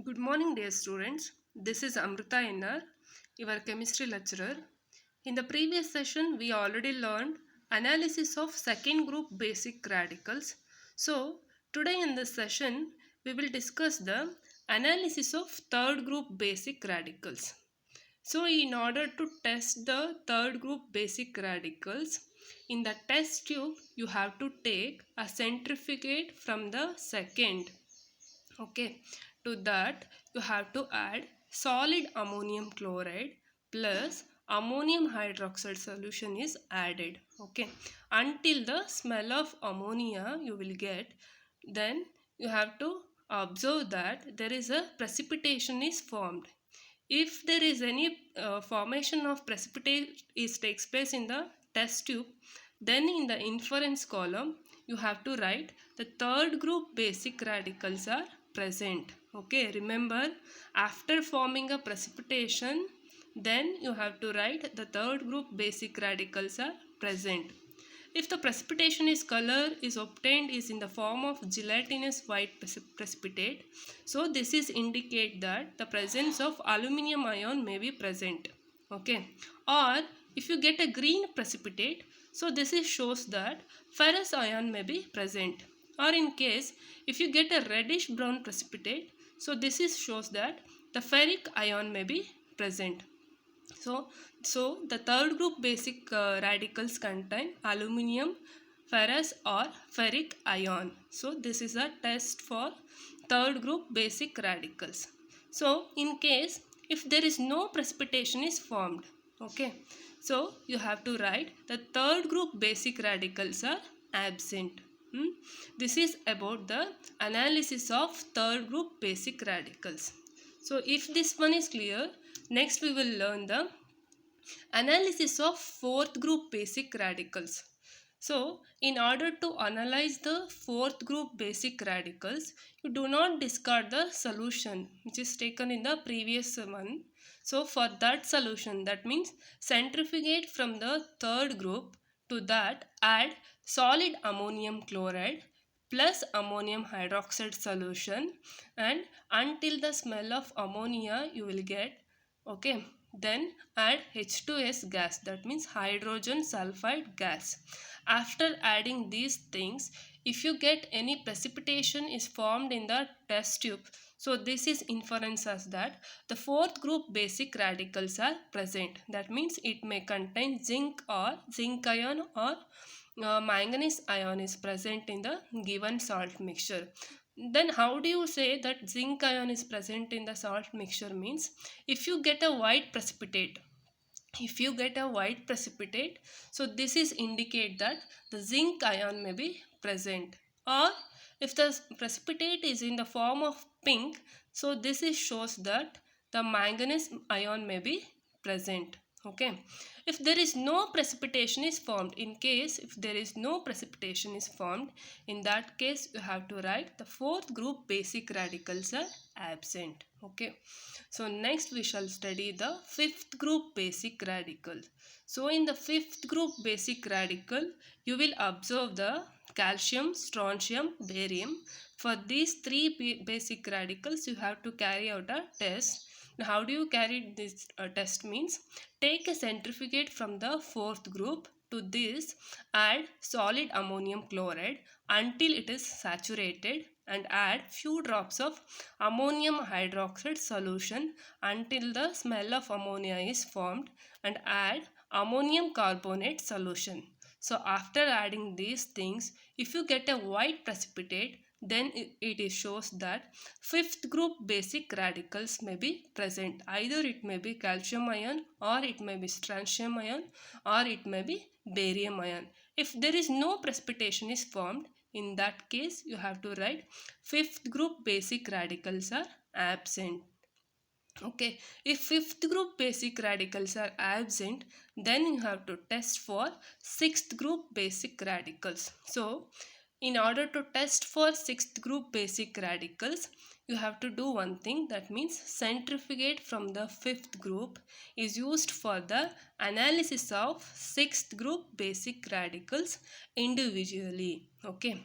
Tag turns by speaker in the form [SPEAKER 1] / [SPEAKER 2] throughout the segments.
[SPEAKER 1] Good morning, dear students. This is Amrita NR, your chemistry lecturer. In the previous session, we already learned analysis of second group basic radicals. So, today in this session, we will discuss the analysis of third group basic radicals. So, in order to test the third group basic radicals, in the test tube, you have to take a centrifugate from the second. Okay, to that you have to add solid ammonium chloride plus ammonium hydroxide solution is added. Okay, until the smell of ammonia you will get, then you have to observe that there is a precipitation is formed. If there is any formation of precipitate is takes place in the test tube, then in the inference column you have to write the third group basic radicals are present. Okay, remember, after forming a precipitation, then you have to write the third group basic radicals are present. If the precipitation is color is obtained is in the form of gelatinous white precipitate, so this is indicate that the presence of aluminum ion may be present. Okay, or if you get a green precipitate, so this is shows that ferrous ion may be present. Or in case if you get a reddish brown precipitate, so this is shows that the ferric ion may be present. So the third group basic radicals contain aluminium, ferrous or ferric ion. So this is a test for third group basic radicals. So in case if there is no precipitation is formed, okay, so you have to write the third group basic radicals are absent. This is about the analysis of third group basic radicals. So if this one is clear, next we will learn the analysis of fourth group basic radicals. So in order to analyze the fourth group basic radicals, you do not discard the solution which is taken in the previous one. So for that solution, that means centrifugate from the third group, to that add solid ammonium chloride plus ammonium hydroxide solution, and until the smell of ammonia you will get. Okay, then add H2S gas, that means hydrogen sulfide gas. After adding these things, if you get any precipitation is formed in the test tube, so this is inference as that the fourth group basic radicals are present. That means it may contain zinc or zinc ion or manganese ion is present in the given salt mixture. Then how do you say that zinc ion is present in the salt mixture? Means if you get a white precipitate, so this is indicate that the zinc ion may be present. Or if the precipitate is in the form of pink, so this is shows that the manganese ion may be present. Okay, if there is no precipitation is formed, in case if there is no precipitation is formed, in that case you have to write the fourth group basic radicals are absent. Okay, so next we shall study the fifth group basic radical. So in the fifth group basic radical, you will observe the calcium, strontium, barium. For these three basic radicals, you have to carry out a test. Now, how do you carry this test? Means take a centrifugate from the fourth group, to this add solid ammonium chloride until it is saturated, and add few drops of ammonium hydroxide solution until the smell of ammonia is formed, and add ammonium carbonate solution. So after adding these things, if you get a white precipitate, then it shows that fifth group basic radicals may be present. Either it may be calcium ion, or it may be strontium ion, or it may be barium ion. If there is no precipitation is formed, in that case you have to write fifth group basic radicals are absent. Okay, if fifth group basic radicals are absent, then you have to test for sixth group basic radicals. So in order to test for sixth group basic radicals, you have to do one thing, that means centrifugate from the fifth group is used for the analysis of sixth group basic radicals individually. Okay,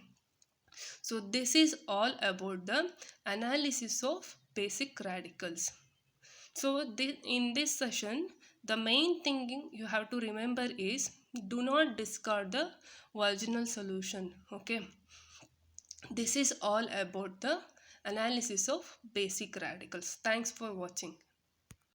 [SPEAKER 1] so this is all about the analysis of basic radicals. So in this session, the main thing you have to remember is do not discard the original solution. Okay, this is all about the analysis of basic radicals. Thanks for watching.